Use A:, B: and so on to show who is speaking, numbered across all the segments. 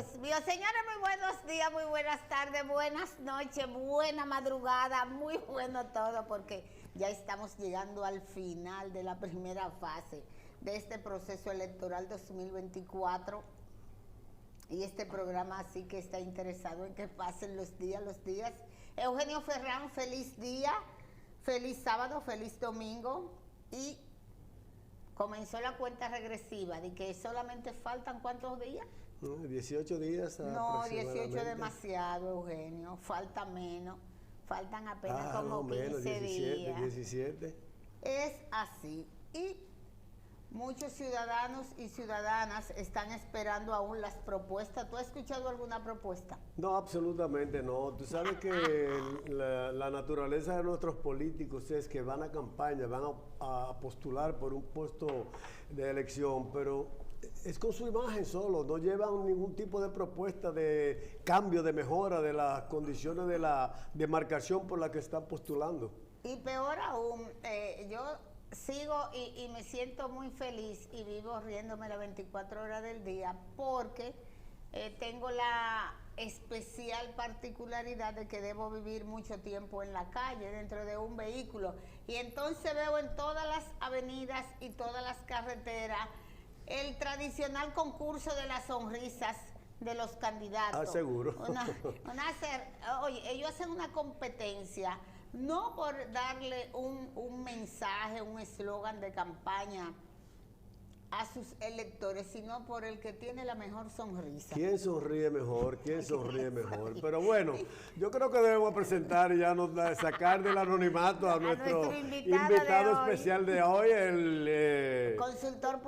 A: Dios mío, señores, muy buenos días, muy buenas tardes, buenas noches, buena madrugada, muy bueno todo, porque ya estamos llegando al final de la primera fase de este proceso electoral 2024. Y este programa sí que está interesado en que pasen los días. Eugenio Ferrán, feliz día, feliz sábado, feliz domingo. Y comenzó la cuenta regresiva de que solamente faltan ¿cuántos días?
B: 18 días
A: No, 18
B: aproximadamente.
A: es demasiado, Eugenio, falta menos, faltan apenas como
B: no,
A: 15
B: menos, 17,
A: días.
B: 17.
A: Es así. Y muchos ciudadanos y ciudadanas están esperando aún las propuestas. ¿Tú has escuchado alguna propuesta?
B: No, absolutamente no. Tú sabes que la naturaleza de nuestros políticos es que van a campaña, van a postular por un puesto de elección, pero es con su imagen solo, no llevan ningún tipo de propuesta de cambio, de mejora de las condiciones de la demarcación por la que están postulando.
A: Y peor aún, yo sigo y me siento muy feliz y vivo riéndome las 24 horas del día porque tengo la especial particularidad de que debo vivir mucho tiempo en la calle, dentro de un vehículo. Y entonces veo en todas las avenidas y todas las carreteras el tradicional concurso de las sonrisas de los candidatos.
B: Seguro.
A: Oye, ellos hacen una competencia, no por darle un mensaje, un eslogan de campaña a sus electores, sino por el que tiene la mejor sonrisa.
B: ¿Quién sonríe mejor? ¿Quién sonríe mejor? Pero bueno, yo creo que debemos presentar y ya sacar del anonimato a nuestro invitado especial de hoy, el consultor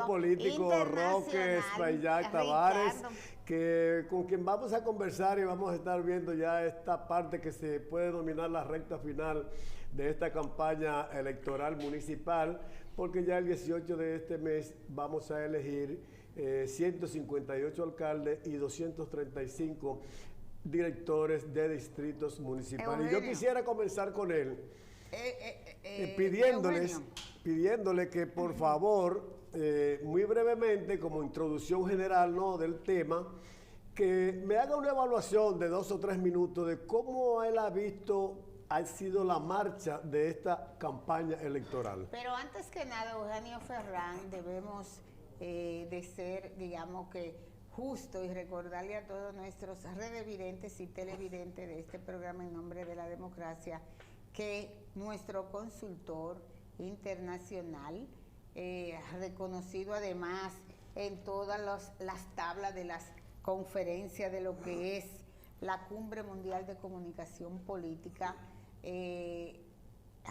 B: político Roque Espaillat Tavares, con quien vamos a conversar y vamos a estar viendo ya esta parte que se puede denominar la recta final de esta campaña electoral municipal, porque ya el 18 de este mes vamos a elegir 158 alcaldes y 235 directores de distritos municipales. Eugenio. Y yo quisiera comenzar con él, pidiéndole que por favor, muy brevemente, como introducción general, ¿no?, del tema, que me haga una evaluación de 2 o 3 minutos de cómo él ha visto ha sido la marcha de esta campaña electoral.
A: Pero antes que nada, Eugenio Ferrán, debemos de ser, digamos que, justo y recordarle a todos nuestros redevidentes y televidentes de este programa En Nombre de la Democracia, que nuestro consultor internacional, reconocido además en todas las tablas de las conferencias de lo que es la Cumbre Mundial de Comunicación Política,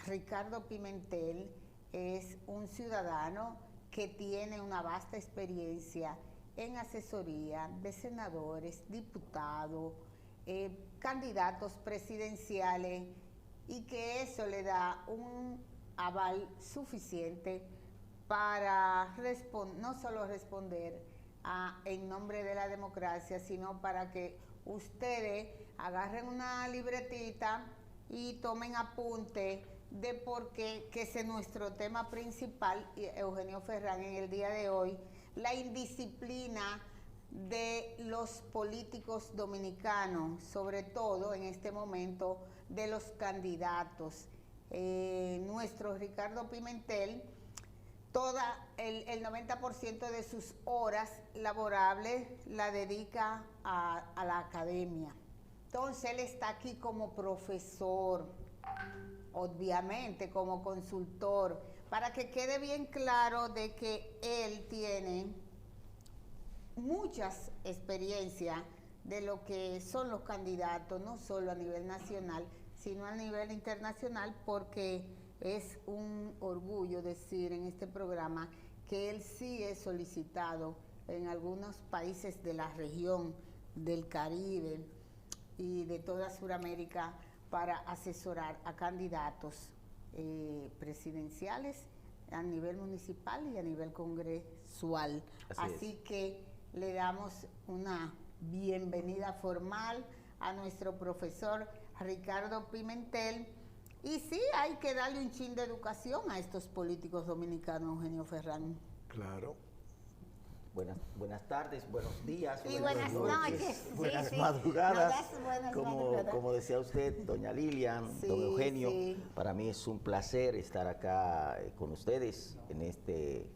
A: Ricardo Pimentel es un ciudadano que tiene una vasta experiencia en asesoría de senadores, diputados, candidatos presidenciales, y que eso le da un aval suficiente para no solo responder en nombre de la democracia, sino para que ustedes agarren una libretita y tomen apunte de por qué, que ese es nuestro tema principal, Eugenio Ferrán, en el día de hoy, la indisciplina de los políticos dominicanos, sobre todo en este momento de los candidatos. Nuestro Ricardo Pimentel, el 90% de sus horas laborables la dedica a la academia. Entonces él está aquí como profesor, obviamente como consultor, para que quede bien claro de que él tiene muchas experiencias de lo que son los candidatos, no solo a nivel nacional, sino a nivel internacional, porque es un orgullo decir en este programa que él sí es solicitado en algunos países de la región del Caribe y de toda Sudamérica para asesorar a candidatos presidenciales a nivel municipal y a nivel congresual. Así que le damos una bienvenida formal a nuestro profesor Ricardo Pimentel. Y sí, hay que darle un chin de educación a estos políticos dominicanos, Eugenio Ferrán.
B: Claro.
C: buenas tardes, buenos días,
A: y buenas noches,
C: buenas
A: sí,
C: madrugadas.
A: Buenas
C: Como decía usted, doña Lilian,
A: sí,
C: don Eugenio,
A: sí.
C: Para mí es un placer estar acá con ustedes en este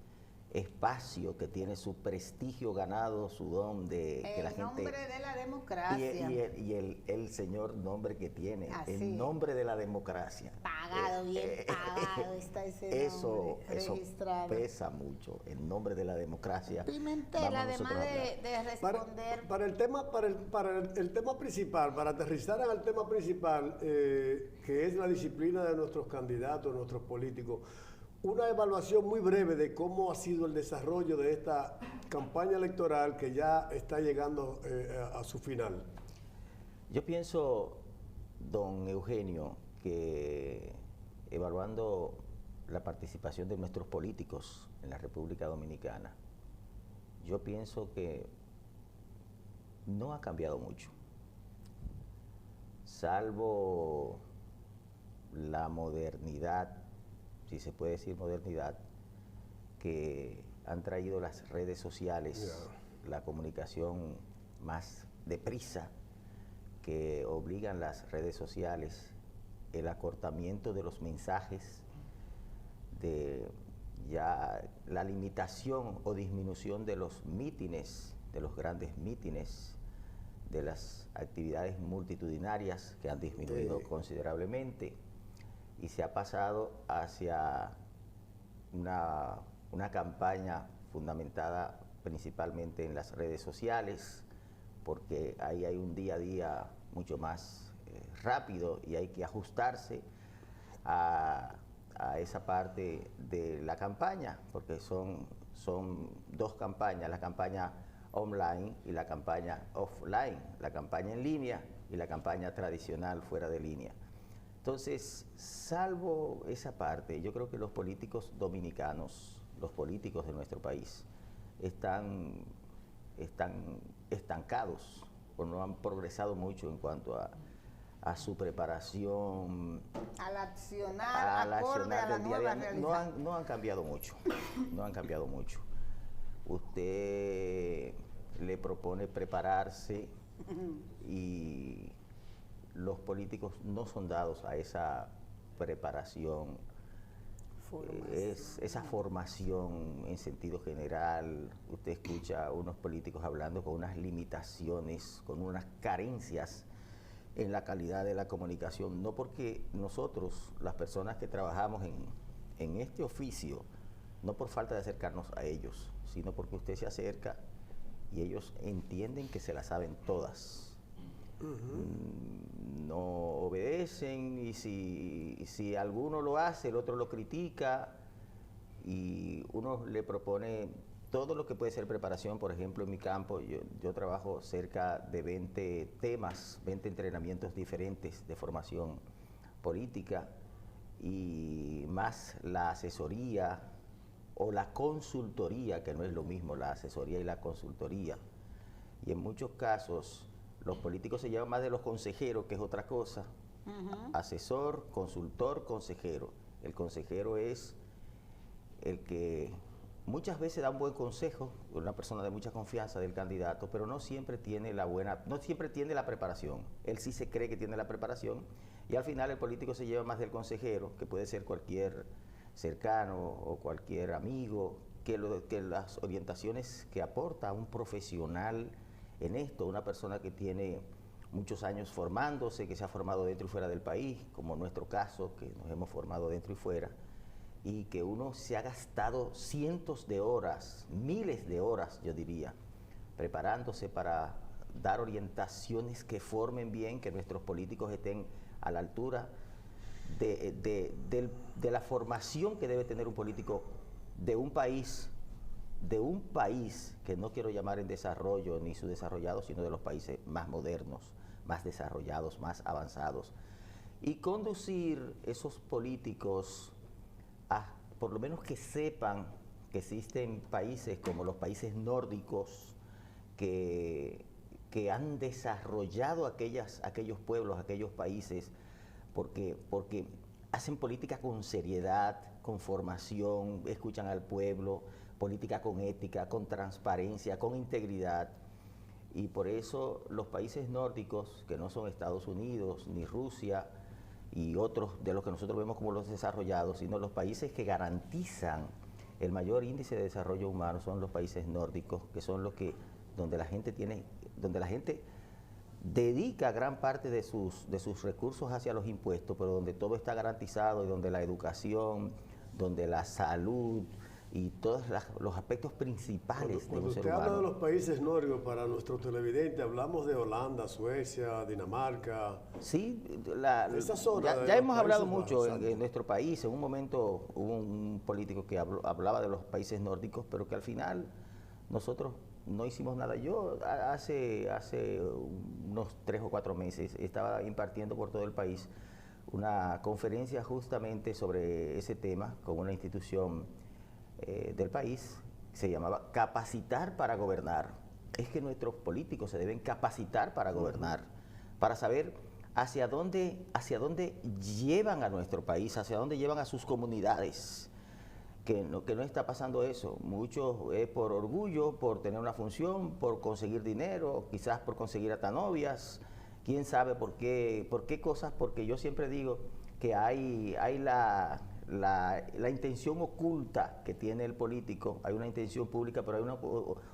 C: espacio que tiene su prestigio ganado, su don de que la gente...
A: El nombre de la democracia.
C: Y el señor nombre que tiene,
A: Así.
C: el nombre de la democracia.
A: Pagado, bien pagado está ese nombre registrado.
C: Pesa mucho, el nombre de la democracia.
A: Pimentel, además de responder...
B: Para el tema principal, para aterrizar al tema principal, que es la disciplina de nuestros candidatos, nuestros políticos, una evaluación muy breve de cómo ha sido el desarrollo de esta campaña electoral que ya está llegando a su final.
C: Yo pienso, don Eugenio, que evaluando la participación de nuestros políticos en la República Dominicana, yo pienso que no ha cambiado mucho, salvo la modernidad, si se puede decir modernidad, que han traído las redes sociales, la comunicación más deprisa, que obligan las redes sociales, el acortamiento de los mensajes, de ya la limitación o disminución de los mítines, de los grandes mítines, de las actividades multitudinarias que han disminuido considerablemente, y se ha pasado hacia una campaña fundamentada principalmente en las redes sociales, porque ahí hay un día a día mucho más rápido y hay que ajustarse a esa parte de la campaña, porque son dos campañas, la campaña online y la campaña offline, la campaña en línea y la campaña tradicional fuera de línea. Entonces, salvo esa parte, yo creo que los políticos dominicanos, los políticos de nuestro país, están estancados o no han progresado mucho en cuanto a su preparación,
A: al accionar
C: del día a día. No han cambiado mucho, no han cambiado mucho. Usted le propone prepararse y los políticos no son dados a esa preparación, esa formación en sentido general. Usted escucha a unos políticos hablando con unas limitaciones, con unas carencias en la calidad de la comunicación, no porque nosotros, las personas que trabajamos en este oficio, no por falta de acercarnos a ellos, sino porque usted se acerca y ellos entienden que se la saben todas. No obedecen, y si alguno lo hace, el otro lo critica, y uno le propone todo lo que puede ser preparación. Por ejemplo, en mi campo yo trabajo cerca de 20 temas, 20 entrenamientos diferentes de formación política, y más la asesoría o la consultoría, que no es lo mismo, la asesoría y la consultoría. Y en muchos casos los políticos se llevan más de los consejeros, que es otra cosa. Asesor, consultor, consejero. El consejero es el que muchas veces da un buen consejo, una persona de mucha confianza del candidato, pero no siempre tiene no siempre tiene la preparación. Él sí se cree que tiene la preparación, y al final el político se lleva más del consejero, que puede ser cualquier cercano o cualquier amigo, que las orientaciones que aporta un profesional en esto, una persona que tiene muchos años formándose, que se ha formado dentro y fuera del país, como en nuestro caso, que nos hemos formado dentro y fuera, y que uno se ha gastado cientos de horas, miles de horas, yo diría, preparándose para dar orientaciones que formen bien, que nuestros políticos estén a la altura de la formación que debe tener un político de un país que no quiero llamar en desarrollo ni subdesarrollado, sino de los países más modernos, más desarrollados, más avanzados, y conducir esos políticos a, por lo menos, que sepan que existen países como los países nórdicos que han desarrollado aquellos pueblos, aquellos países, porque hacen política con seriedad, con formación, escuchan al pueblo, política con ética, con transparencia, con integridad. Y por eso los países nórdicos, que no son Estados Unidos ni Rusia y otros de los que nosotros vemos como los desarrollados, sino los países que garantizan el mayor índice de desarrollo humano, son los países nórdicos, que son los que donde la gente dedica gran parte de sus recursos hacia los impuestos, pero donde todo está garantizado y donde la educación, donde la salud y todos los aspectos principales de un ser humano.
B: Cuando usted habla de los países nórdicos, para nuestro televidente, hablamos de Holanda, Suecia, Dinamarca.
C: Sí, ya hemos hablado mucho en nuestro país. En un momento hubo un político que hablaba de los países nórdicos, pero que al final nosotros no hicimos nada. Yo hace unos 3 o 4 meses estaba impartiendo por todo el país una conferencia justamente sobre ese tema con una institución del país, se llamaba Capacitar para Gobernar. Es que nuestros políticos se deben capacitar para gobernar, para saber hacia dónde llevan a nuestro país, hacia dónde llevan a sus comunidades. Que no está pasando eso. Mucho es por orgullo, por tener una función, por conseguir dinero, quizás por conseguir hasta novias, quién sabe por qué cosas, porque yo siempre digo que hay la intención oculta que tiene el político. Hay una intención pública, pero hay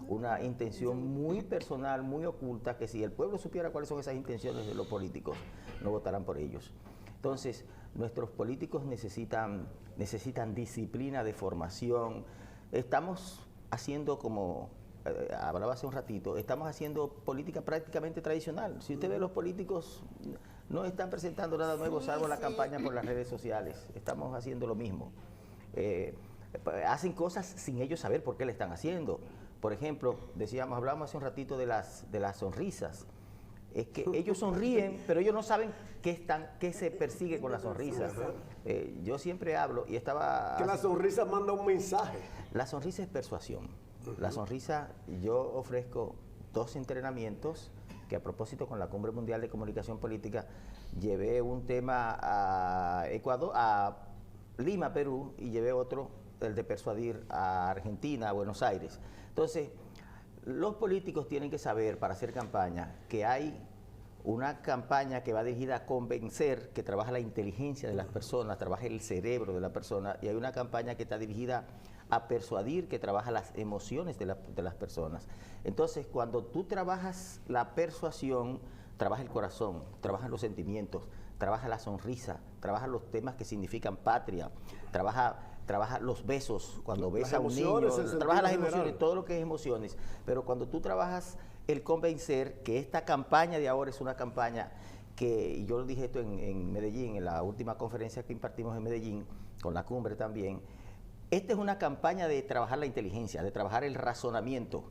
C: una intención muy personal, muy oculta, que si el pueblo supiera cuáles son esas intenciones de los políticos, no votarán por ellos. Entonces, nuestros políticos necesitan disciplina de formación. Estamos haciendo, como hablaba hace un ratito, estamos haciendo política prácticamente tradicional. Si usted ve, los políticos no están presentando nada nuevo, salvo la campaña por las redes sociales. Estamos haciendo lo mismo. Hacen cosas sin ellos saber por qué le están haciendo. Por ejemplo, hablábamos hace un ratito de las sonrisas. Es que ellos sonríen, pero ellos no saben qué se persigue con la sonrisa. Yo siempre hablo y estaba...
B: Que la sonrisa manda un mensaje.
C: La sonrisa es persuasión. La sonrisa, yo ofrezco 2 entrenamientos que, a propósito, con la Cumbre Mundial de Comunicación Política, llevé un tema a Ecuador, a Lima, Perú, y llevé otro, el de persuadir, a Argentina, a Buenos Aires. Entonces, los políticos tienen que saber, para hacer campaña, que hay una campaña que va dirigida a convencer, que trabaja la inteligencia de las personas, trabaja el cerebro de la persona, y hay una campaña que está dirigida a persuadir, que trabaja las emociones de las personas. Entonces, cuando tú trabajas la persuasión, trabaja el corazón, trabaja los sentimientos, trabaja la sonrisa, trabaja los temas que significan patria, trabaja los besos, cuando besa a un niño, trabaja las emociones, todo lo que es emociones. Pero cuando tú trabajas el convencer, que esta campaña de ahora es una campaña que, yo lo dije esto en Medellín, en la última conferencia que impartimos en Medellín, con la cumbre también, esta es una campaña de trabajar la inteligencia, de trabajar el razonamiento.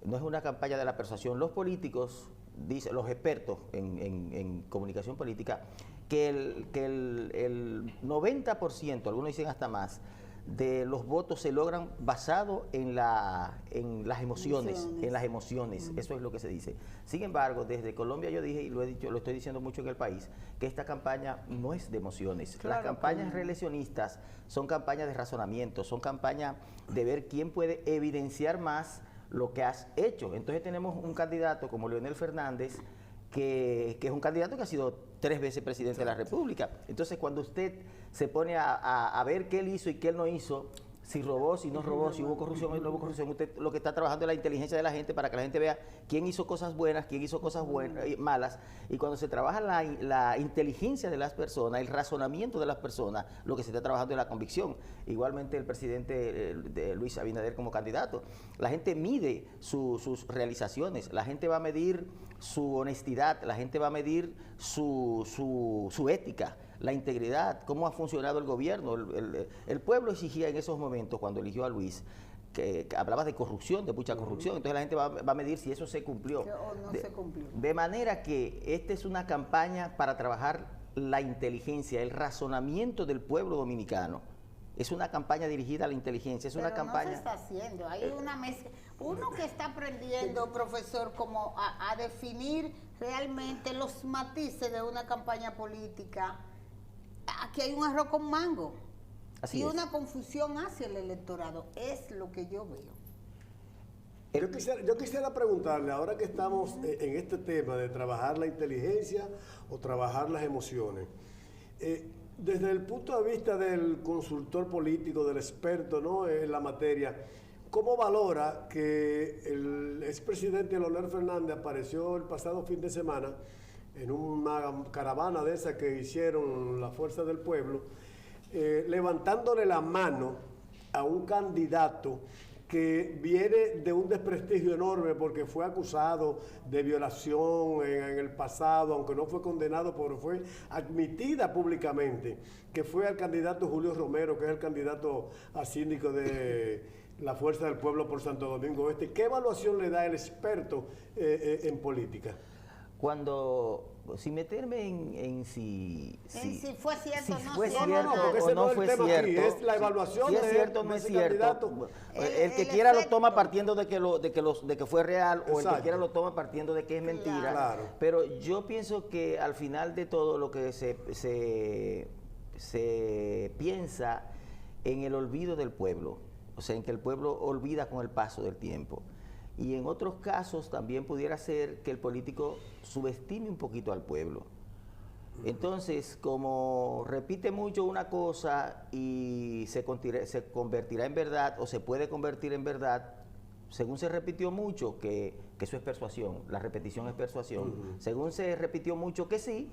C: No es una campaña de la persuasión. Los políticos, dicen los expertos en comunicación política, que el 90%, algunos dicen hasta más, de los votos se logran basado en las emociones, eso es lo que se dice. Sin embargo, desde Colombia yo dije, y lo estoy diciendo mucho en el país, que esta campaña no es de emociones. Claro, las campañas reeleccionistas son campañas de razonamiento, son campañas de ver quién puede evidenciar más lo que has hecho. Entonces tenemos un candidato como Leonel Fernández, que es un candidato que ha sido 3 veces presidente de la República. Entonces, cuando usted se pone a ver qué él hizo y qué él no hizo, si robó, si no robó, si hubo corrupción o no hubo corrupción, usted lo que está trabajando es la inteligencia de la gente, para que la gente vea quién hizo cosas buenas, quién hizo cosas malas. Y cuando se trabaja la inteligencia de las personas, el razonamiento de las personas, lo que se está trabajando es la convicción. Igualmente el presidente Luis Abinader como candidato. La gente mide sus realizaciones, la gente va a medir su honestidad, la gente va a medir su ética, la integridad, cómo ha funcionado el gobierno. El pueblo exigía en esos momentos, cuando eligió a Luis, que hablaba de corrupción, de mucha corrupción. Entonces la gente va a medir si eso se cumplió.
A: O no se cumplió.
C: De manera que esta es una campaña para trabajar la inteligencia, el razonamiento del pueblo dominicano. Es una campaña dirigida a la inteligencia, es una campaña...
A: no se está haciendo, hay una mezcla. Uno que está aprendiendo, profesor, como a definir realmente los matices de una campaña política. Aquí hay un arroz con mango. una confusión hacia el electorado. Es lo que yo veo.
B: Yo quisiera preguntarle, ahora que estamos en este tema de trabajar la inteligencia o trabajar las emociones, desde el punto de vista del consultor político, del experto, ¿no?, en la materia, ¿cómo valora que el expresidente Leonel Fernández apareció el pasado fin de semana en una caravana de esa que hicieron la Fuerza del Pueblo, levantándole la mano a un candidato que viene de un desprestigio enorme porque fue acusado de violación en el pasado, aunque no fue condenado, pero fue admitida públicamente, que fue al candidato Julio Romero, que es el candidato a síndico de la Fuerza del Pueblo por Santo Domingo Este? ¿Qué evaluación le da el experto en política?
C: Sin meterme en si
A: fue cierto
C: si
A: no
C: fue
A: cierto,
C: cierto o no fue cierto,
B: aquí, es la evaluación
C: si es cierto o no es cierto. El que quiera lo toma partiendo de que fue real, o el que quiera lo toma partiendo de que es mentira.
B: Claro.
C: Pero yo pienso que al final de todo lo que se piensa en el olvido del pueblo, o sea, en que el pueblo olvida con el paso del tiempo. Y en otros casos también pudiera ser que el político subestime un poquito al pueblo. Entonces, como repite mucho una cosa y se convertirá en verdad, o se puede convertir en verdad, según se repitió mucho, que eso es persuasión, la repetición es persuasión, según se repitió mucho que sí,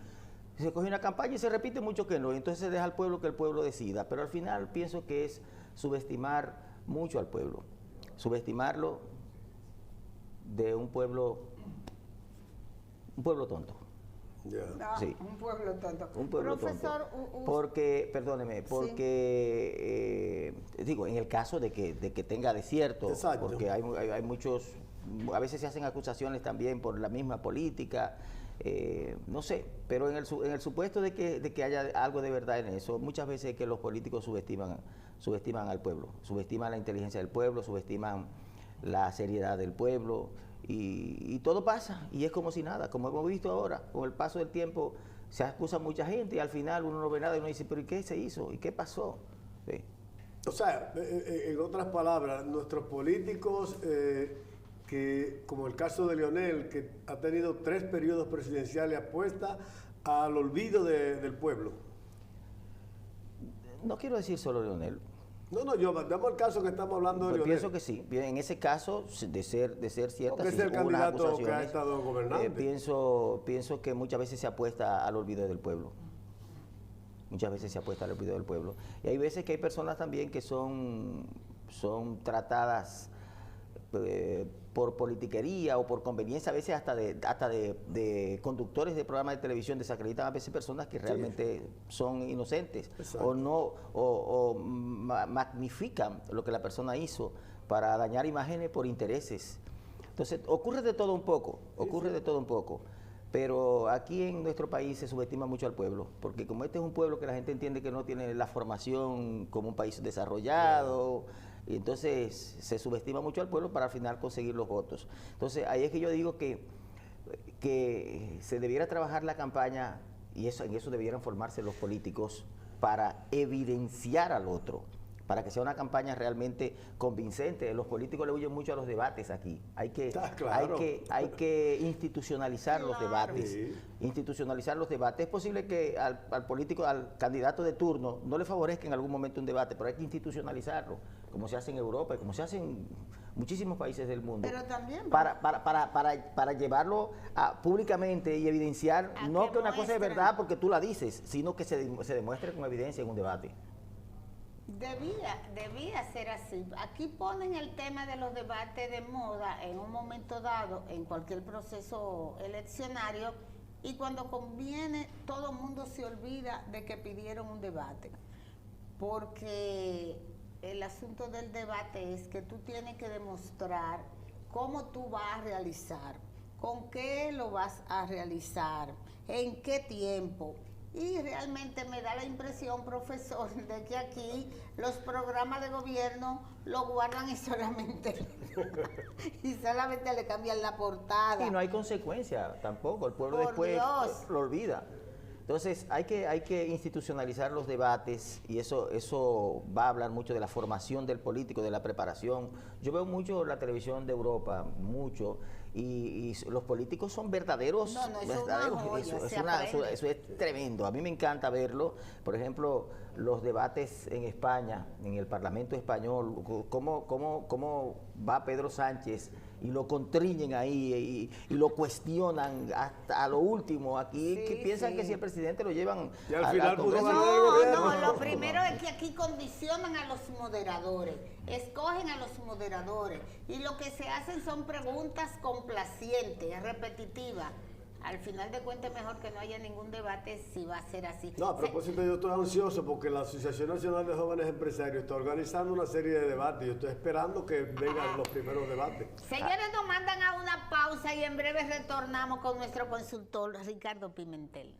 C: se coge una campaña y se repite mucho que no, y entonces se deja al pueblo que el pueblo decida. Pero al final pienso que es subestimar mucho al pueblo, subestimarlo de un pueblo tonto.
B: Yeah.
A: No,
C: sí.
A: Un pueblo tonto.
C: Un pueblo
A: Profesor,
C: tonto. Porque, perdóneme, porque digo, en el caso de que tenga desierto,
B: exacto,
C: porque hay muchos, a veces se hacen acusaciones también por la misma política, no sé, pero en el supuesto de que haya algo de verdad en eso, muchas veces es que los políticos subestiman al pueblo, subestiman la inteligencia del pueblo, subestiman la seriedad del pueblo, y todo pasa, y es como si nada, como hemos visto ahora, con el paso del tiempo se acusa a mucha gente y al final uno no ve nada y uno dice, pero ¿y qué se hizo? ¿Y qué pasó? Sí.
B: O sea, en otras palabras, nuestros políticos, que como el caso de Leonel, que ha tenido 3 periodos presidenciales, apuesta al olvido del pueblo.
C: No quiero decir solo Leonel.
B: No, yo damos el caso que estamos hablando de Leonel.
C: Pienso que sí. Bien, en ese caso, de ser cierta,
B: porque es el candidato que ha estado gobernando.
C: Pienso que muchas veces se apuesta al olvido del pueblo. Muchas veces se apuesta al olvido del pueblo. Y hay veces que hay personas también que son tratadas por politiquería o por conveniencia, a veces hasta de conductores de programas de televisión, desacreditan a veces personas que realmente son inocentes. Exacto. o magnifican lo que la persona hizo para dañar imágenes por intereses. Entonces, ocurre de todo un poco, de todo un poco. Pero aquí en nuestro país se subestima mucho al pueblo, porque como este es un pueblo que la gente entiende que no tiene la formación como un país desarrollado, y entonces se subestima mucho al pueblo para al final conseguir los votos. Entonces ahí es que yo digo que se debiera trabajar la campaña, y en eso debieran formarse los políticos, para evidenciar al otro, para que sea una campaña realmente convincente. Los políticos le huyen mucho a los debates aquí. Hay que institucionalizar los debates.
B: Sí.
C: Institucionalizar los debates. Es posible que al político, al candidato de turno, no le favorezca en algún momento un debate, pero hay que institucionalizarlo, como se hace en Europa y como se hace en muchísimos países del mundo.
A: Pero también
C: para llevarlo públicamente y evidenciar, no que una cosa es verdad porque tú la dices, sino que se demuestre con evidencia en un debate.
A: Debía ser así. Aquí ponen el tema de los debates de moda en un momento dado, en cualquier proceso eleccionario, y cuando conviene todo el mundo se olvida de que pidieron un debate. Porque el asunto del debate es que tú tienes que demostrar cómo tú vas a realizar, con qué lo vas a realizar, en qué tiempo. Y realmente me da la impresión, profesor, de que aquí los programas de gobierno lo guardan y solamente le cambian la portada.
C: Y no hay consecuencia tampoco, el pueblo después lo olvida. Entonces hay que institucionalizar los debates y eso va a hablar mucho de la formación del político, de la preparación. Yo veo mucho la televisión de Europa, mucho, y los políticos son verdaderos.
A: No,
C: Eso es tremendo. A mí me encanta verlo. Por ejemplo, los debates en España, en el Parlamento español, cómo va Pedro Sánchez y lo contriñen ahí y lo cuestionan hasta lo último. Aquí que piensan que si el presidente lo llevan
B: y al final
A: no, lo primero es que aquí condicionan a los moderadores, escogen a los moderadores y lo que se hacen son preguntas complacientes, repetitivas. Al final de cuentas es mejor que no haya ningún debate si va a ser así.
B: No, a propósito, yo estoy ansioso porque la Asociación Nacional de Jóvenes Empresarios está organizando una serie de debates. Yo estoy esperando que vengan los primeros debates.
A: Señores, nos mandan a una pausa y en breve retornamos con nuestro consultor Ricardo Pimentel.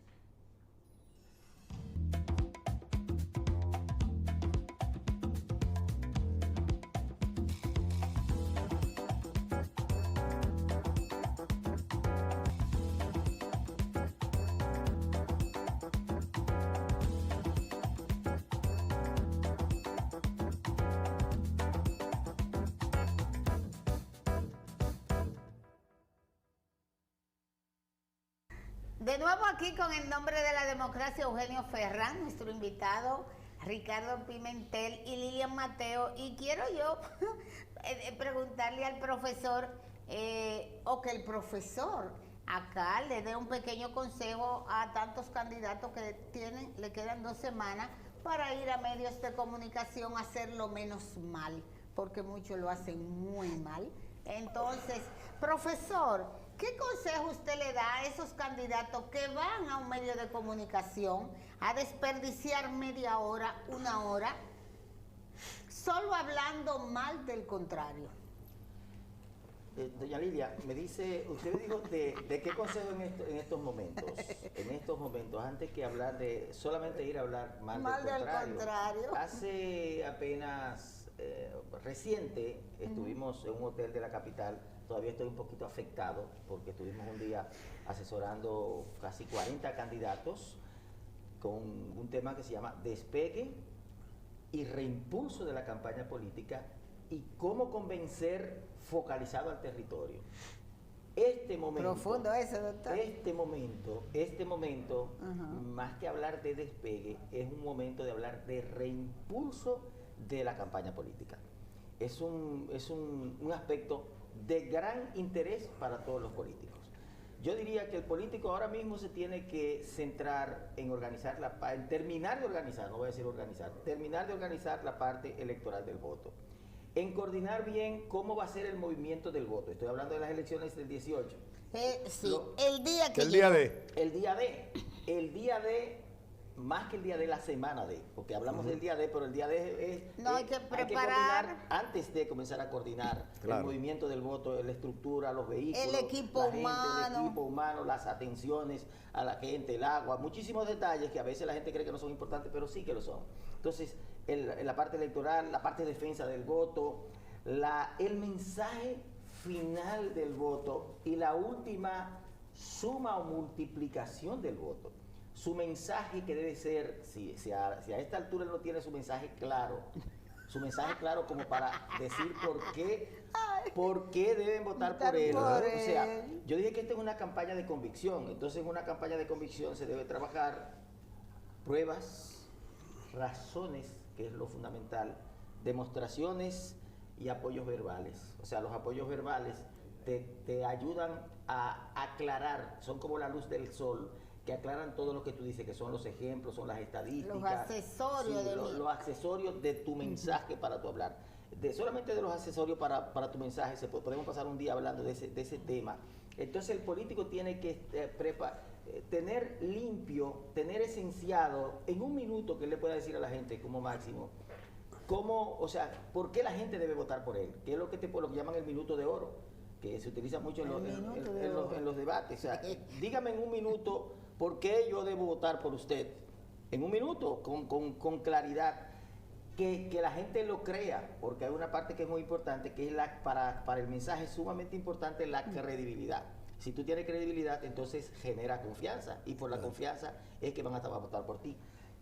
A: De nuevo aquí con el nombre de la democracia, Eugenio Ferrán, nuestro invitado, Ricardo Pimentel y Lilian Mateo. Y quiero yo preguntarle al profesor, o que el profesor acá le dé un pequeño consejo a tantos candidatos que le quedan 2 semanas para ir a medios de comunicación a hacerlo menos mal, porque muchos lo hacen muy mal. Entonces, profesor, ¿qué consejo usted le da a esos candidatos que van a un medio de comunicación a desperdiciar media hora, 1 hora, solo hablando mal del contrario?
C: Doña Lilia, me dice, usted dijo de qué consejo en estos momentos. En estos momentos, antes que hablar solamente ir a hablar mal del contrario. Hace apenas reciente estuvimos en un hotel de la capital. Todavía estoy un poquito afectado porque estuvimos un día asesorando casi 40 candidatos con un tema que se llama despegue y reimpulso de la campaña política y cómo convencer focalizado al territorio. Este momento,
A: profundo eso, doctor.
C: Este momento, más que hablar de despegue, es un momento de hablar de reimpulso de la campaña política. Es un aspecto de gran interés para todos los políticos. Yo diría que el político ahora mismo se tiene que centrar en terminar de organizar, no voy a decir organizar, terminar de organizar la parte electoral del voto, en coordinar bien cómo va a ser el movimiento del voto. Estoy hablando de las elecciones del 18.
A: Sí, el día de,
C: más que el día de la semana de, porque hablamos del día de, pero el día de es...
A: No, hay que preparar...
C: antes de comenzar a coordinar el movimiento del voto, la estructura, los vehículos,
A: el equipo
C: humano, las atenciones a la gente, el agua, muchísimos detalles que a veces la gente cree que no son importantes, pero sí que lo son. Entonces, la parte electoral, la parte de defensa del voto, el mensaje final del voto y la última suma o multiplicación del voto. Su mensaje que debe ser, si a esta altura él no tiene su mensaje claro como para decir por qué deben votar por él. O sea, yo dije que esta es una campaña de convicción, entonces en una campaña de convicción se debe trabajar pruebas, razones, que es lo fundamental, demostraciones y apoyos verbales. O sea, los apoyos verbales te ayudan a aclarar, son como la luz del sol, que aclaran todo lo que tú dices, que son los ejemplos, son las estadísticas.
A: Los accesorios.
C: Sí, los accesorios de tu mensaje para tu hablar. Solamente de los accesorios para tu mensaje, podemos pasar un día hablando de ese tema. Entonces el político tiene que tener limpio, tener esenciado, en 1 minuto que le pueda decir a la gente como máximo, por qué la gente debe votar por él, que es lo que llaman el minuto de oro, que se utiliza mucho en los debates. O sea, dígame en 1 minuto por qué yo debo votar por usted. En 1 minuto, con claridad, que la gente lo crea, porque hay una parte que es muy importante, que es para el mensaje sumamente importante, la credibilidad. Si tú tienes credibilidad, entonces genera confianza, y por la confianza es que van a votar por ti.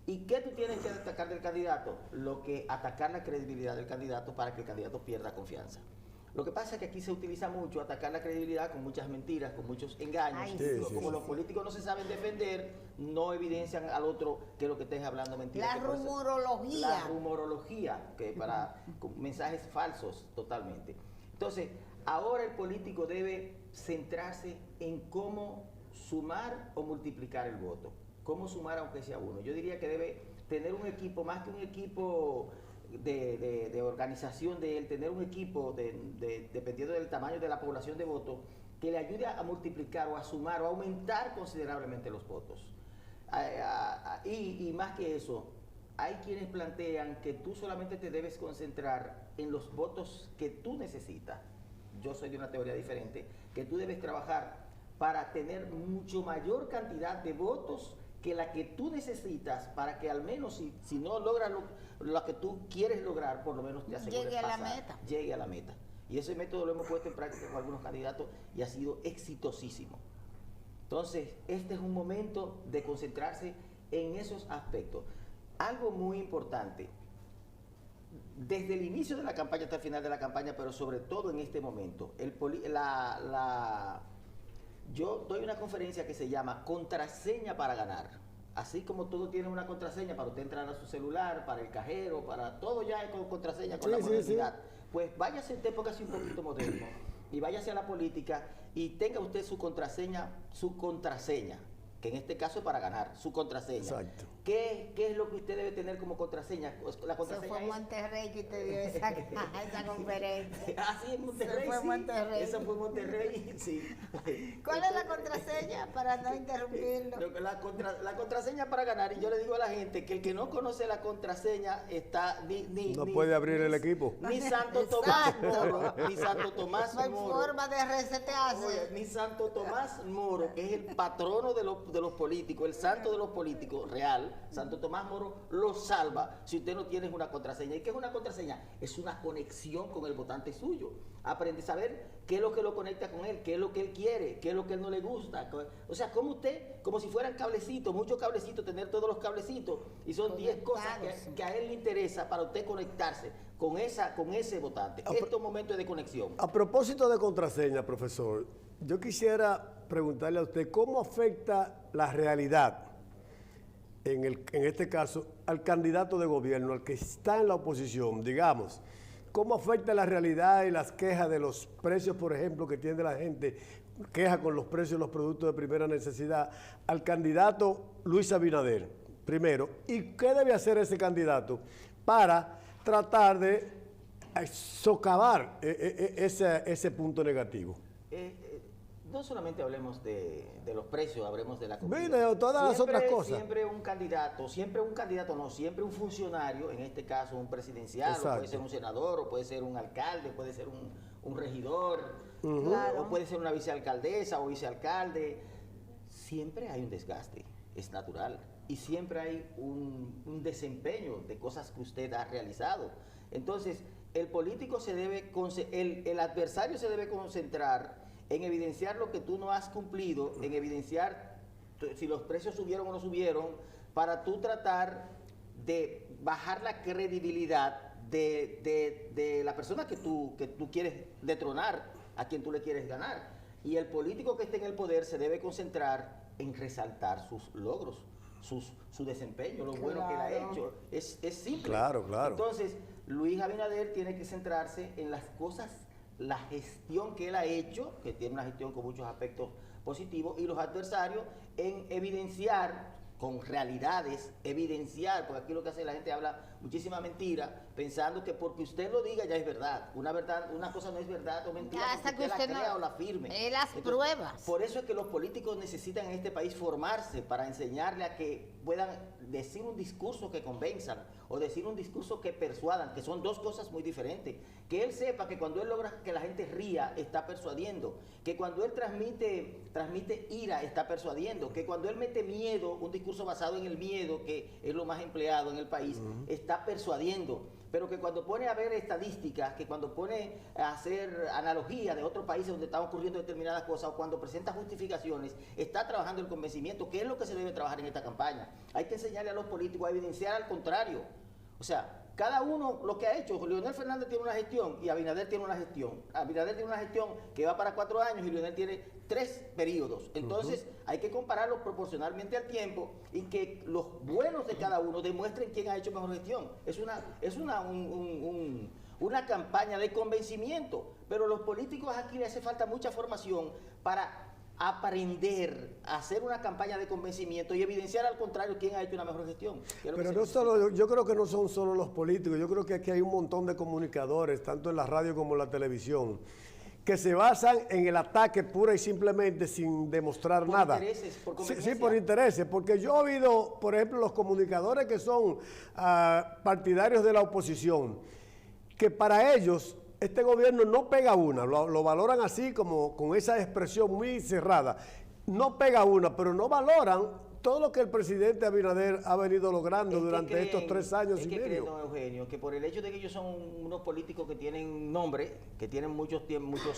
C: ¿Y qué tú tienes que atacar del candidato? Atacar la credibilidad del candidato para que el candidato pierda confianza. Lo que pasa es que aquí se utiliza mucho atacar la credibilidad con muchas mentiras, con muchos engaños. Como los políticos no se saben defender, no evidencian al otro que lo que estés hablando mentira.
A: La rumorología.
C: La rumorología, que con mensajes falsos totalmente. Entonces, ahora el político debe centrarse en cómo sumar o multiplicar el voto. Cómo sumar aunque sea uno. Yo diría que debe tener un equipo, más que un equipo de organización de él, tener un equipo, dependiendo del tamaño de la población de votos, que le ayude a multiplicar o a sumar o a aumentar considerablemente los votos. Y más que eso, hay quienes plantean que tú solamente te debes concentrar en los votos que tú necesitas. Yo soy de una teoría diferente, que tú debes trabajar para tener mucho mayor cantidad de votos que la que tú necesitas, para que al menos si no logras lo que tú quieres lograr, por lo menos te asegures llegue a la meta. Y ese método lo hemos puesto en práctica con algunos candidatos y ha sido exitosísimo. Entonces, este es un momento de concentrarse en esos aspectos. Algo muy importante, desde el inicio de la campaña hasta el final de la campaña, pero sobre todo en este momento, yo doy una conferencia que se llama Contraseña para Ganar. Así como todo tiene una contraseña para usted entrar a su celular, para el cajero, para todo ya es con contraseña, con la modernidad. Pues váyase, usted póngase un poquito moderno y váyase a la política y tenga usted su contraseña, que en este caso es para ganar, su contraseña.
B: Exacto.
C: ¿Qué es lo que usted debe tener como contraseña? La contraseña
A: fue Monterrey que te dio esa conferencia.
C: Ah, sí, en Monterrey.
A: Fue Monterrey.
C: Esa fue Monterrey, sí.
A: ¿Cuál es la contraseña para no interrumpirlo?
C: La contraseña para ganar, y yo le digo a la gente que el que no conoce la contraseña está
B: no puede abrir el equipo.
C: Ni Santo Tomás Moro, ni Santo Tomás Moro.
A: No hay forma de resetearse.
C: Ni Santo Tomás Moro, que es el patrono de los políticos, el santo de los políticos real, Santo Tomás Moro lo salva si usted no tiene una contraseña. ¿Y qué es una contraseña? Es una conexión con el votante suyo. Aprende a saber qué es lo que lo conecta con él, qué es lo que él quiere, qué es lo que a él no le gusta. O sea, como usted, como si fueran cablecitos, muchos cablecitos, tener todos los cablecitos, y son 10 cosas que a él le interesa para usted conectarse con ese votante. Estos momentos de conexión.
B: A propósito de contraseña, profesor, yo quisiera preguntarle a usted cómo afecta la realidad, en este caso, al candidato de gobierno, al que está en la oposición, digamos. ¿Cómo afecta la realidad y las quejas de los precios, por ejemplo, que tiene la gente, queja con los precios de los productos de primera necesidad, al candidato Luis Abinader, primero? ¿Y qué debe hacer ese candidato para tratar de socavar ese punto negativo?
C: No solamente hablemos de los precios, hablemos de la comida.
B: Mire, todas las otras cosas.
C: Siempre un funcionario, en este caso un presidencial, o puede ser un senador, o puede ser un alcalde, puede ser un regidor, o puede ser una vicealcaldesa o vicealcalde. Siempre hay un desgaste, es natural. Y siempre hay un desempeño de cosas que usted ha realizado. Entonces, el político el adversario se debe concentrar en evidenciar lo que tú no has cumplido, en evidenciar si los precios subieron o no subieron, para tú tratar de bajar la credibilidad de la persona que tú quieres detronar, a quien tú le quieres ganar. Y el político que esté en el poder se debe concentrar en resaltar sus logros, su desempeño, lo bueno que él ha hecho. Es simple.
B: Claro.
C: Entonces, Luis Abinader tiene que centrarse en las cosas, la gestión que él ha hecho, que tiene una gestión con muchos aspectos positivos, y los adversarios en evidenciar con realidades, porque aquí lo que hace la gente habla muchísima mentira, pensando que porque usted lo diga ya es verdad. Una cosa no es verdad o mentira
A: hasta
C: porque usted la crea o la firme.
A: Las pruebas.
C: Por eso es que los políticos necesitan en este país formarse para enseñarle a que puedan decir un discurso que convenzan o decir un discurso que persuadan, que son dos cosas muy diferentes. Que él sepa que cuando él logra que la gente ría, está persuadiendo. Que cuando él transmite ira, está persuadiendo. Que cuando él mete miedo, un discurso basado en el miedo, que es lo más empleado en el país, está persuadiendo. pero que cuando pone a ver estadísticas, que cuando pone a hacer analogía de otros países donde están ocurriendo determinadas cosas, o cuando presenta justificaciones, está trabajando el convencimiento, que es lo que se debe trabajar en esta campaña. Hay que enseñarle a los políticos a evidenciar al contrario. O sea, cada uno lo que ha hecho. Leonel Fernández tiene una gestión y Abinader tiene una gestión. Abinader tiene una gestión que va para 4 años y Leonel tiene 3 periodos. Entonces hay que compararlos proporcionalmente al tiempo y que los buenos de cada uno demuestren quién ha hecho mejor gestión. Es una campaña de convencimiento, pero los políticos aquí les hace falta mucha formación para aprender a hacer una campaña de convencimiento y evidenciar al contrario quién ha hecho una mejor gestión.
B: Pero no solo, yo creo que no son solo los políticos, yo creo que aquí hay un montón de comunicadores, tanto en la radio como en la televisión, que se basan en el ataque pura y simplemente sin demostrar nada.
C: Por intereses, por conveniencia.
B: Sí, por intereses, porque yo he oído, por ejemplo, los comunicadores que son partidarios de la oposición, que para ellos este gobierno no pega una, lo valoran así como con esa expresión muy cerrada. No pega una, pero no valoran todo lo que el presidente Abinader ha venido logrando durante estos 3 años y medio.
C: Creen, don Eugenio, que por el hecho de que ellos son unos políticos que tienen nombre, que tienen muchos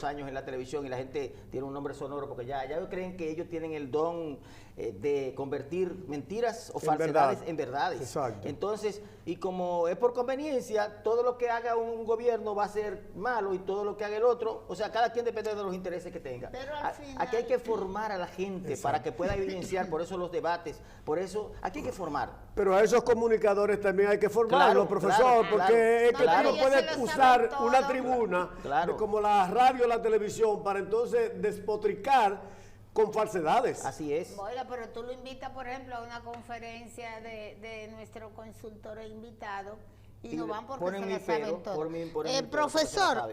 C: años en la televisión y la gente tiene un nombre sonoro, porque ya creen que ellos tienen el don de convertir mentiras o falsedades en verdades.
B: Exacto.
C: Entonces, y como es por conveniencia, todo lo que haga un gobierno va a ser malo y todo lo que haga el otro, o sea, cada quien depende de los intereses que tenga.
A: Pero al final,
C: aquí hay que formar a la gente para que pueda evidenciar, por eso los debates, por eso aquí hay que formar.
B: Pero a esos comunicadores también hay que formarlos, profesor, porque es que tú no puedes usar una tribuna como la radio o la televisión para entonces despotricar con falsedades.
C: Así es.
A: Bueno, pero tú lo invitas, por ejemplo, a una conferencia de nuestro consultor invitado y no van porque se la saben todo. Profesor,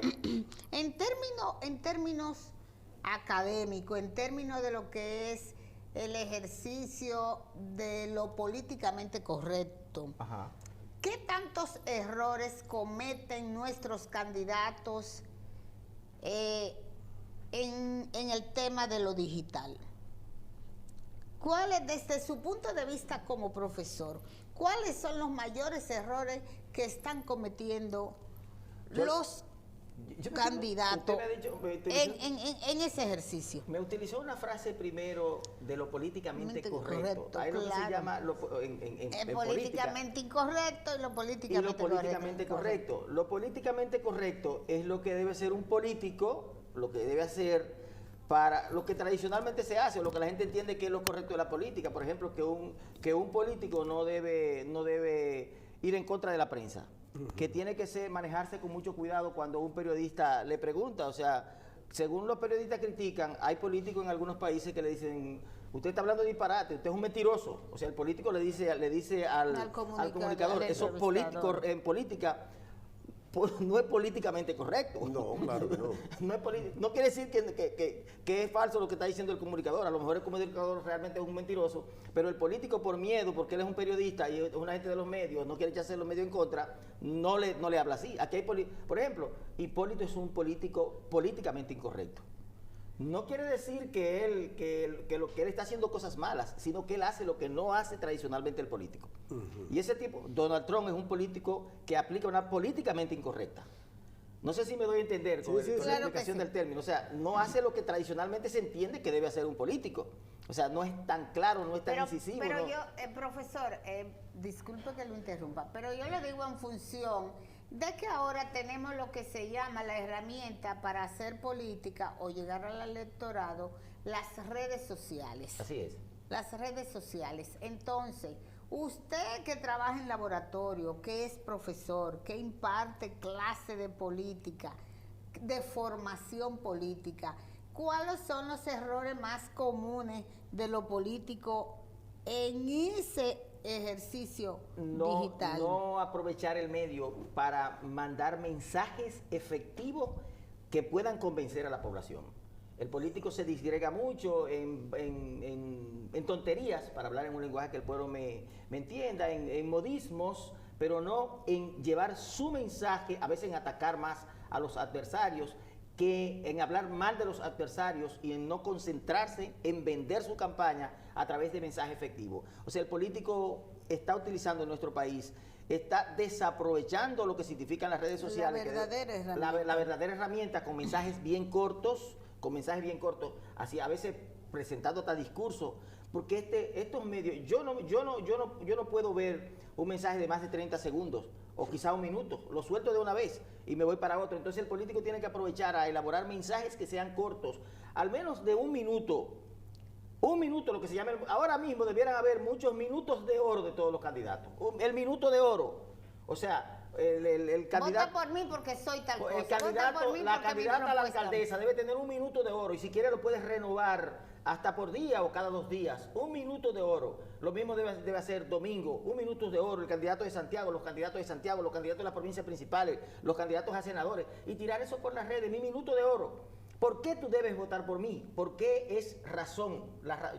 A: en términos académicos, en términos de lo que es el ejercicio de lo políticamente correcto, ¿qué tantos errores cometen nuestros candidatos en el tema de lo digital? ¿Cuáles, desde su punto de vista como profesor, cuáles son los mayores errores que están cometiendo los candidatos en ese ejercicio?
C: Me utilizó una frase primero de lo políticamente correcto. Hay lo que se llama
A: políticamente incorrecto y lo políticamente correcto.
C: Lo políticamente correcto es lo que debe ser un político, lo que debe hacer para lo que tradicionalmente se hace, o lo que la gente entiende que es lo correcto de la política. Por ejemplo, que un político no debe ir en contra de la prensa, que tiene que manejarse con mucho cuidado cuando un periodista le pregunta. O sea, según los periodistas critican, hay políticos en algunos países que le dicen: usted está hablando de disparate, usted es un mentiroso. O sea, el político le dice al comunicador. Eso en política no es políticamente correcto.
B: No, claro que no.
C: No quiere decir que es falso lo que está diciendo el comunicador. A lo mejor el comunicador realmente es un mentiroso, pero el político, por miedo, porque él es un periodista y es una gente de los medios, no quiere echarse los medios en contra, no le habla así. Aquí hay por ejemplo, Hipólito es un político políticamente incorrecto. No quiere decir que él está haciendo cosas malas, sino que él hace lo que no hace tradicionalmente el político. Y ese tipo, Donald Trump, es un político que aplica una políticamente incorrecta. No sé si me doy a entender con la explicación del término. O sea, no hace lo que tradicionalmente se entiende que debe hacer un político. O sea, no es tan claro, no es tan incisivo.
A: Pero yo, profesor, disculpe que lo interrumpa, pero yo le digo en función de que ahora tenemos lo que se llama la herramienta para hacer política o llegar al electorado, las redes sociales.
C: Así es.
A: Las redes sociales. Entonces, usted que trabaja en laboratorio, que es profesor, que imparte clase de política, de formación política, ¿cuáles son los errores más comunes de lo político en ese ejercicio digital?
C: No aprovechar el medio para mandar mensajes efectivos que puedan convencer a la población. El político se disgrega mucho en tonterías, para hablar en un lenguaje que el pueblo me entienda, en modismos, pero no en llevar su mensaje, a veces en atacar más a los adversarios, que en hablar mal de los adversarios y en no concentrarse en vender su campaña a través de mensaje efectivo. O sea, el político está utilizando en nuestro país, está desaprovechando lo que significan las redes sociales. La verdadera herramienta con mensajes bien cortos, así a veces presentando hasta discursos, porque estos medios, yo no puedo ver un mensaje de más de 30 segundos o quizá un minuto, lo suelto de una vez y me voy para otro. Entonces el político tiene que aprovechar a elaborar mensajes que sean cortos, al menos de un minuto, lo que se llama, ahora mismo debieran haber muchos minutos de oro de todos los candidatos, el minuto de oro, o sea, el candidato...
A: Vota por mí porque soy tal cosa.
C: El candidato, la candidata a la alcaldesa debe tener un minuto de oro y si quiere lo puedes renovar hasta por día o cada 2 días, un minuto de oro. Lo mismo debe hacer Domingo, un minuto de oro, el candidato de Santiago, los candidatos de Santiago, los candidatos de las provincias principales, los candidatos a senadores, y tirar eso por las redes, mi minuto de oro. ¿Por qué tú debes votar por mí? ¿Por qué es razón?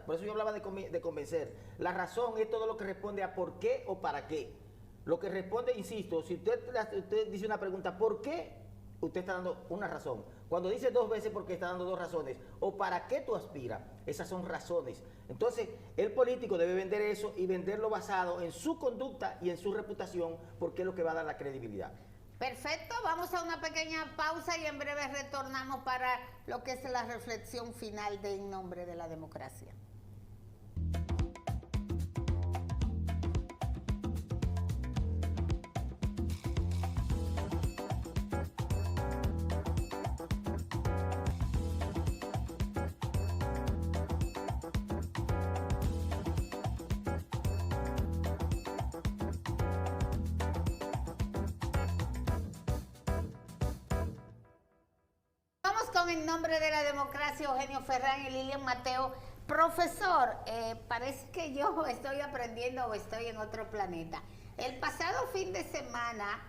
C: Por eso yo hablaba de convencer. La razón es todo lo que responde a por qué o para qué. Lo que responde, insisto, si usted dice una pregunta, ¿por qué? Usted está dando una razón. Cuando dice 2 veces, porque está dando 2 razones. ¿O para qué tú aspiras? Esas son razones. Entonces, el político debe vender eso y venderlo basado en su conducta y en su reputación, porque es lo que va a dar la credibilidad.
A: Perfecto, vamos a una pequeña pausa y en breve retornamos para lo que es la reflexión final de En Nombre de la Democracia. Con En Nombre de la Democracia, Eugenio Ferrán y Lilian Mateo. Profesor, parece que yo estoy aprendiendo o estoy en otro planeta. El pasado fin de semana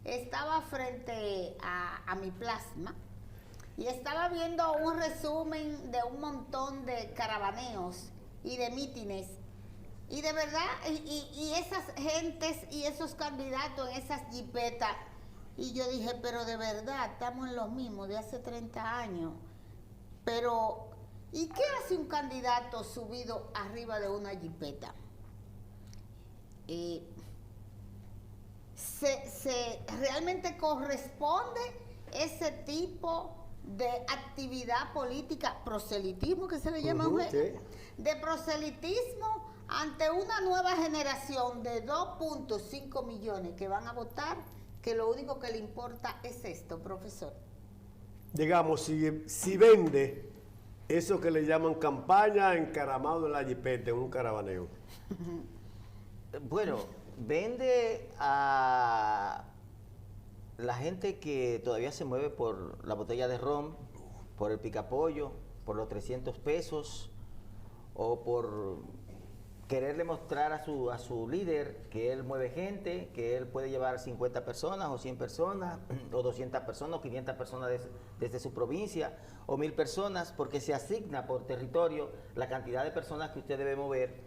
A: estaba frente a mi plasma y estaba viendo un resumen de un montón de caravaneos y de mítines. Y de verdad, y esas gentes y esos candidatos en esas jipetas. Y yo dije, pero de verdad, estamos en los mismos de hace 30 años. Pero, ¿y qué hace un candidato subido arriba de una jipeta? ¿Realmente corresponde ese tipo de actividad política, proselitismo que se le llama,
B: sí,
A: de proselitismo ante una nueva generación de 2.5 millones que van a votar? Que lo único que le importa es esto, profesor.
B: Digamos, si vende eso que le llaman campaña encaramado en la jipeta, en un caravaneo.
C: Bueno, vende a la gente que todavía se mueve por la botella de ron, por el picapollo, por los 300 pesos, o por quererle mostrar a su líder que él mueve gente, que él puede llevar 50 personas o 100 personas o 200 personas o 500 personas desde su provincia o 1000 personas, porque se asigna por territorio la cantidad de personas que usted debe mover.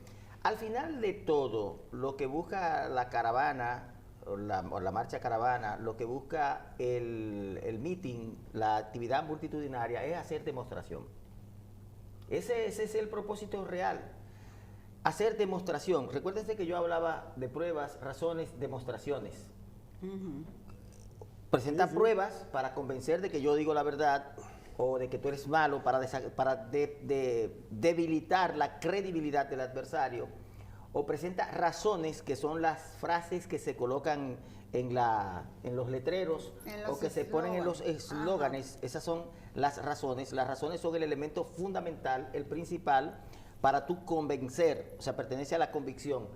C: Al final de todo, lo que busca la caravana o la marcha caravana, lo que busca el meeting, la actividad multitudinaria, es hacer demostración. Ese es el propósito real. Hacer demostración. Recuérdense que yo hablaba de pruebas, razones, demostraciones. Presenta pruebas para convencer de que yo digo la verdad o de que tú eres malo, para debilitar la credibilidad del adversario. O presenta razones, que son las frases que se colocan en los letreros o que se ponen en los eslóganes. Esas son las razones. Las razones son el elemento fundamental, el principal, para tú convencer, o sea, pertenece a la convicción,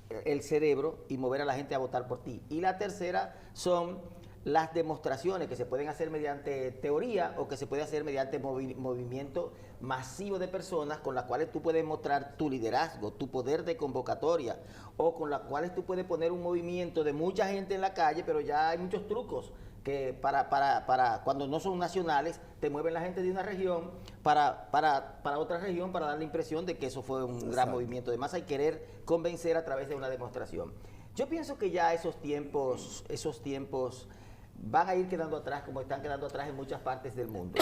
C: el cerebro, y mover a la gente a votar por ti. Y la tercera son las demostraciones, que se pueden hacer mediante teoría o que se puede hacer mediante movimiento masivo de personas, con las cuales tú puedes mostrar tu liderazgo, tu poder de convocatoria, o con las cuales tú puedes poner un movimiento de mucha gente en la calle, pero ya hay muchos trucos que para cuando no son nacionales, te mueven la gente de una región para otra región, para dar la impresión de que eso fue un gran movimiento de masa y querer convencer a través de una demostración. Yo pienso que ya esos tiempos van a ir quedando atrás como están quedando atrás en muchas partes del mundo.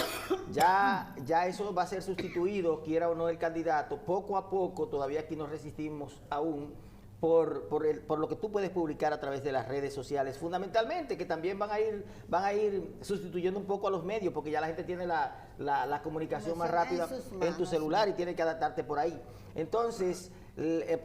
C: Ya eso va a ser sustituido, quiera o no el candidato, poco a poco, todavía aquí nos resistimos aún por lo que tú puedes publicar a través de las redes sociales, fundamentalmente, que también van a ir sustituyendo un poco a los medios, porque ya la gente tiene la comunicación más rápida en tu celular y tiene que adaptarte por ahí. Entonces,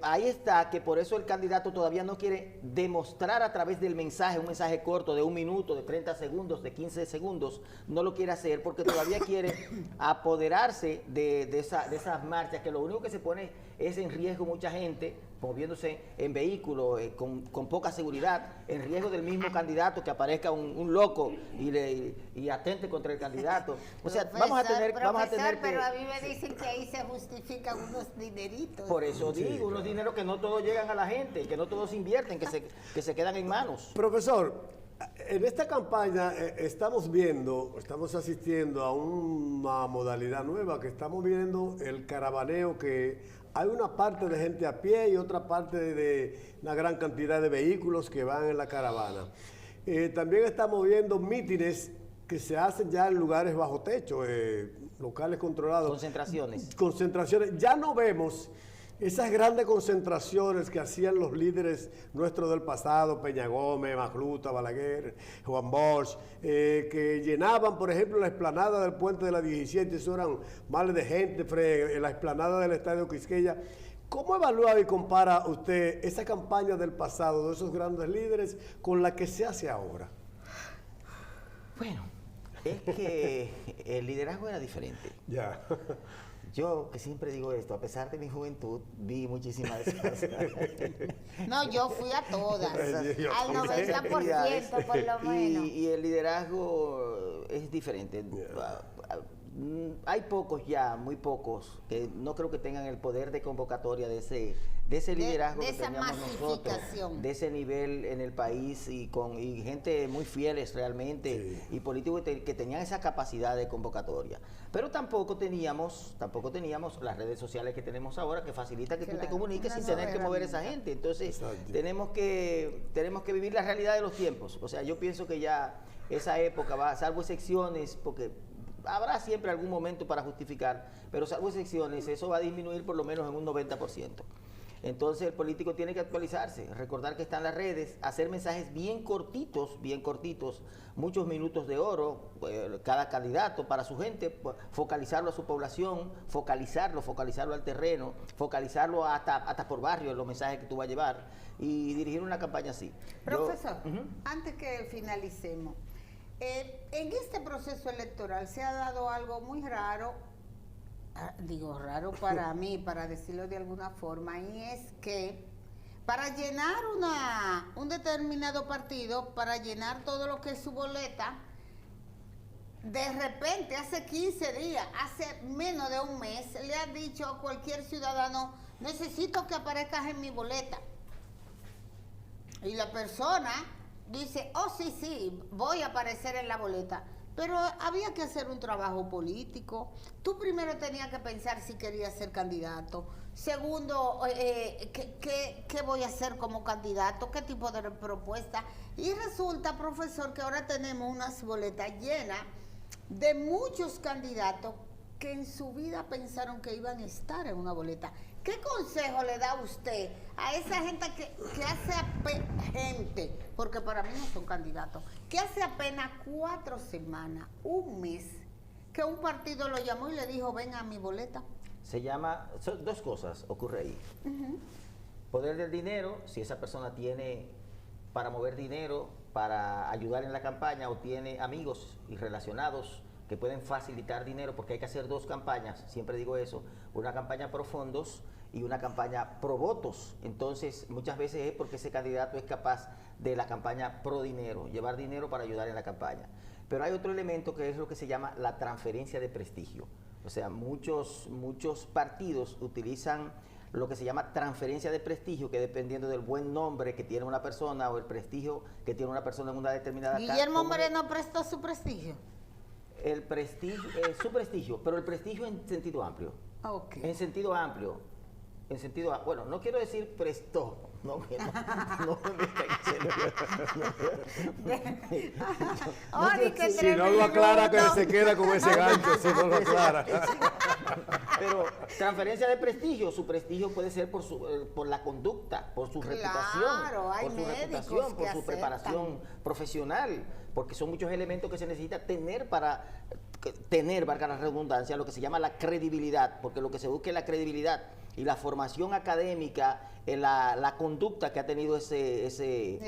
C: ahí está, que por eso el candidato todavía no quiere demostrar a través del mensaje, un mensaje corto de 1 minuto, de 30 segundos, de 15 segundos, no lo quiere hacer porque todavía quiere apoderarse de esas marchas, que lo único que se pone es en riesgo mucha gente, moviéndose en vehículos con poca seguridad, en riesgo del mismo candidato, que aparezca un loco y atente contra el candidato. O sea, vamos a tener
A: pero a mí me dicen que ahí se justifican unos dineritos.
C: Por eso digo, unos dineros que no todos llegan a la gente, que no todos invierten, que se quedan en manos.
B: Profesor, en esta campaña estamos asistiendo a una modalidad nueva, que estamos viendo el caravaneo, que hay una parte de gente a pie y otra parte de una gran cantidad de vehículos que van en la caravana. También estamos viendo mítines que se hacen ya en lugares bajo techo, locales controlados. Concentraciones. Ya no vemos esas grandes concentraciones que hacían los líderes nuestros del pasado, Peña Gómez, Magluta, Balaguer, Juan Bosch, que llenaban, por ejemplo, la explanada del Puente de la 17, eso eran males de gente, en la explanada del Estadio Quisqueya. ¿Cómo evalúa y compara usted esa campaña del pasado, de esos grandes líderes, con la que se hace ahora?
C: Bueno, es que el liderazgo era diferente.
B: Ya.
C: Yo, que siempre digo esto, a pesar de mi juventud, vi muchísimas cosas.
A: No, yo fui a todas, al 90% por lo menos.
C: Y el liderazgo es diferente. Yeah. Hay pocos ya, muy pocos, que no creo que tengan el poder de convocatoria de ese liderazgo que teníamos nosotros, de ese nivel en el país, y gente muy fieles realmente, sí, y políticos que tenían esa capacidad de convocatoria. Pero tampoco teníamos las redes sociales que tenemos ahora, que facilitan que tú te comuniques sin tener que mover a esa gente. Entonces, tenemos que vivir la realidad de los tiempos. O sea, yo pienso que ya esa época va, salvo excepciones, porque habrá siempre algún momento para justificar, pero salvo excepciones, eso va a disminuir por lo menos en un 90%. Entonces el político tiene que actualizarse, recordar que están las redes, hacer mensajes bien cortitos, muchos minutos de oro, cada candidato para su gente, focalizarlo a su población, focalizarlo al terreno, focalizarlo hasta por barrio, los mensajes que tú vas a llevar, y dirigir una campaña así.
A: Profesor, antes que finalicemos, en este proceso electoral se ha dado algo muy raro, raro para mí, para decirlo de alguna forma, y es que para llenar un determinado partido, para llenar todo lo que es su boleta, de repente, hace 15 días, hace menos de un mes, le ha dicho a cualquier ciudadano: necesito que aparezcas en mi boleta. Y la persona dice: oh, sí, voy a aparecer en la boleta. Pero había que hacer un trabajo político. Tú primero tenías que pensar si querías ser candidato. Segundo, ¿qué voy a hacer como candidato? ¿Qué tipo de propuesta? Y resulta, profesor, que ahora tenemos unas boletas llenas de muchos candidatos que en su vida pensaron que iban a estar en una boleta. ¿Qué consejo le da usted a esa gente que hace porque para mí no son candidatos, que hace apenas 4 semanas, un mes, que un partido lo llamó y le dijo: ven a mi boleta?
C: Son dos cosas, ocurre ahí. Poder del dinero, si esa persona tiene para mover dinero, para ayudar en la campaña, o tiene amigos y relacionados que pueden facilitar dinero, porque hay que hacer 2 campañas, siempre digo eso, una campaña pro fondos y una campaña pro votos. Entonces, muchas veces es porque ese candidato es capaz de la campaña pro dinero, llevar dinero para ayudar en la campaña. Pero hay otro elemento que es lo que se llama la transferencia de prestigio. O sea, muchos partidos utilizan lo que se llama transferencia de prestigio, que dependiendo del buen nombre que tiene una persona o el prestigio que tiene una persona en una determinada casa.
A: ¿Guillermo Moreno prestó su prestigio?
C: El prestigio, su prestigio, pero el prestigio en sentido amplio.
A: Okay.
C: En sentido amplio. Bueno, no quiero decir prestó, No me
B: Si no lo aclara, que se queda con ese gancho, si no lo aclara.
C: Pero transferencia de prestigio, su prestigio puede ser por la conducta, por su reputación, por su preparación profesional, porque son muchos elementos que se necesita tener para tener, valga la redundancia, lo que se llama la credibilidad, porque lo que se busca es la credibilidad y la formación académica, la conducta que ha tenido ese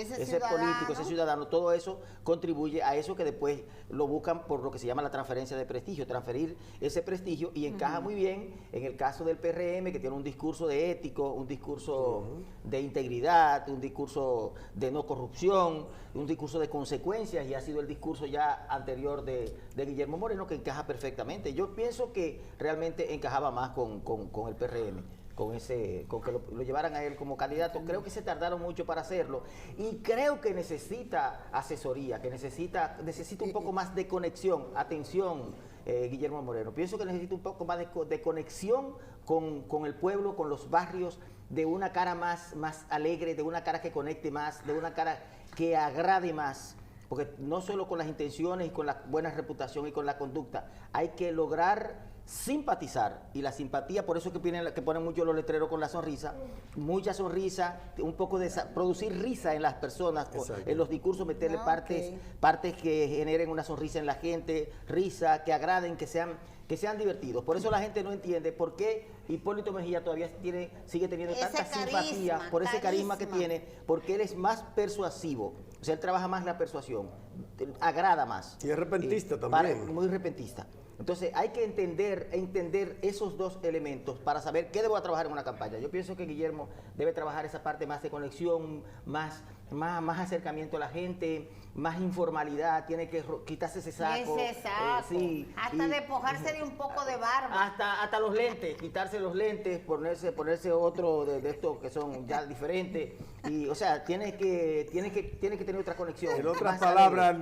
C: político, ese ciudadano, todo eso contribuye a eso que después lo buscan por lo que se llama la transferencia de prestigio, transferir ese prestigio, y encaja muy bien en el caso del PRM, que tiene un discurso de ético, un discurso de integridad, un discurso de no corrupción, un discurso de consecuencias, y ha sido el discurso ya anterior de Guillermo Moreno, que encaja perfectamente. Yo pienso que realmente encajaba más con el PRM. Con que lo llevaran a él como candidato. Creo que se tardaron mucho para hacerlo, y creo que necesita asesoría, que necesita un poco más de conexión. Atención, Guillermo Moreno, pienso que necesita un poco más de conexión con el pueblo, con los barrios, de una cara más alegre, de una cara que conecte más, de una cara que agrade más, porque no solo con las intenciones y con la buena reputación y con la conducta, hay que lograr simpatizar, y la simpatía, por eso que ponen mucho los letreros con la sonrisa, mucha sonrisa, un poco de producir risa en las personas, en los discursos, meterle partes que generen una sonrisa en la gente, risa, que agraden, que sean divertidos. Por eso la gente no entiende por qué Hipólito Mejía todavía sigue teniendo tanta simpatía, por ese carisma que tiene, porque él es más persuasivo, o sea, él trabaja más la persuasión, agrada más.
B: Y es repentista también.
C: Muy repentista. Entonces hay que entender esos dos elementos para saber qué debo trabajar en una campaña. Yo pienso que Guillermo debe trabajar esa parte más de conexión, más acercamiento a la gente, más informalidad, tiene que quitarse ese saco.
A: Hasta despojarse de un poco de barba.
C: Hasta los lentes, quitarse los lentes, ponerse otro de estos que son ya diferentes. Y, o sea, tiene que tener otra conexión.
B: En otras palabras,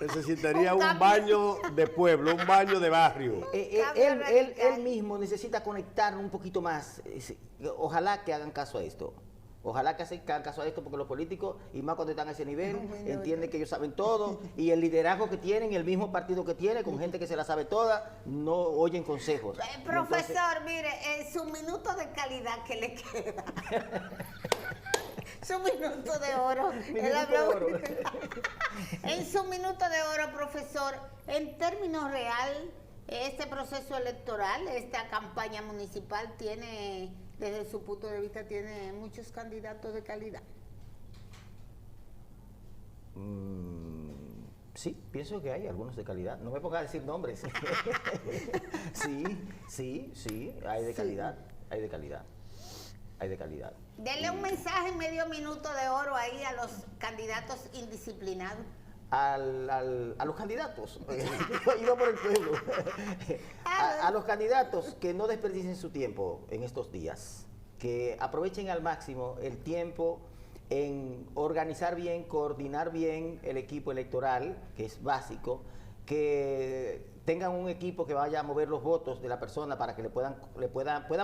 B: necesitaría un baño de pueblo, un baño de barrio.
C: Él mismo necesita conectar un poquito más. Ojalá que hagan caso a esto. Ojalá que hagan caso a esto, porque los políticos, y más cuando están a ese nivel, entienden que ellos saben todo, y el liderazgo que tienen, el mismo partido que tiene, con gente que se la sabe toda, no oyen consejos.
A: Profesor, mire, su minuto de calidad que le queda. Su minuto de oro. En su minuto de oro, profesor, en términos real, este proceso electoral, esta campaña municipal tiene, desde su punto de vista, tiene muchos candidatos de calidad.
C: Sí, pienso que hay algunos de calidad. No me ponga a decir nombres. Sí, hay de calidad, hay de calidad.
A: Denle un mensaje en medio minuto de oro ahí a los candidatos indisciplinados.
C: A los candidatos, iba por el pueblo, a los candidatos que no desperdicien su tiempo en estos días, que aprovechen al máximo el tiempo en organizar bien, coordinar bien el equipo electoral, que es básico, que tengan un equipo que vaya a mover los votos de la persona para que puedan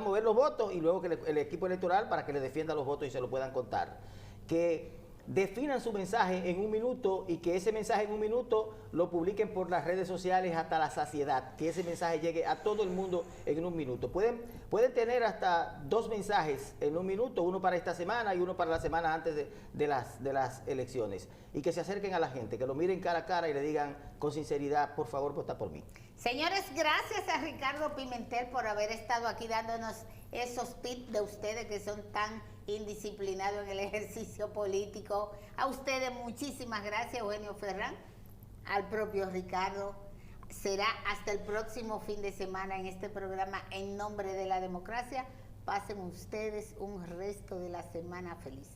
C: mover los votos, y luego que el equipo electoral para que le defienda los votos y se lo puedan contar. Que definan su mensaje en un minuto, y que ese mensaje en un minuto lo publiquen por las redes sociales hasta la saciedad, que ese mensaje llegue a todo el mundo en un minuto. Pueden tener hasta 2 mensajes en un minuto, uno para esta semana y uno para la semana antes de las elecciones, y que se acerquen a la gente, que lo miren cara a cara y le digan con sinceridad: por favor, vota por mí.
A: Señores, gracias a Ricardo Pimentel por haber estado aquí dándonos esos tips de ustedes que son tan indisciplinados en el ejercicio político. A ustedes muchísimas gracias, Eugenio Ferrán, al propio Ricardo. Será hasta el próximo fin de semana en este programa En Nombre de la Democracia. Pasen ustedes un resto de la semana feliz.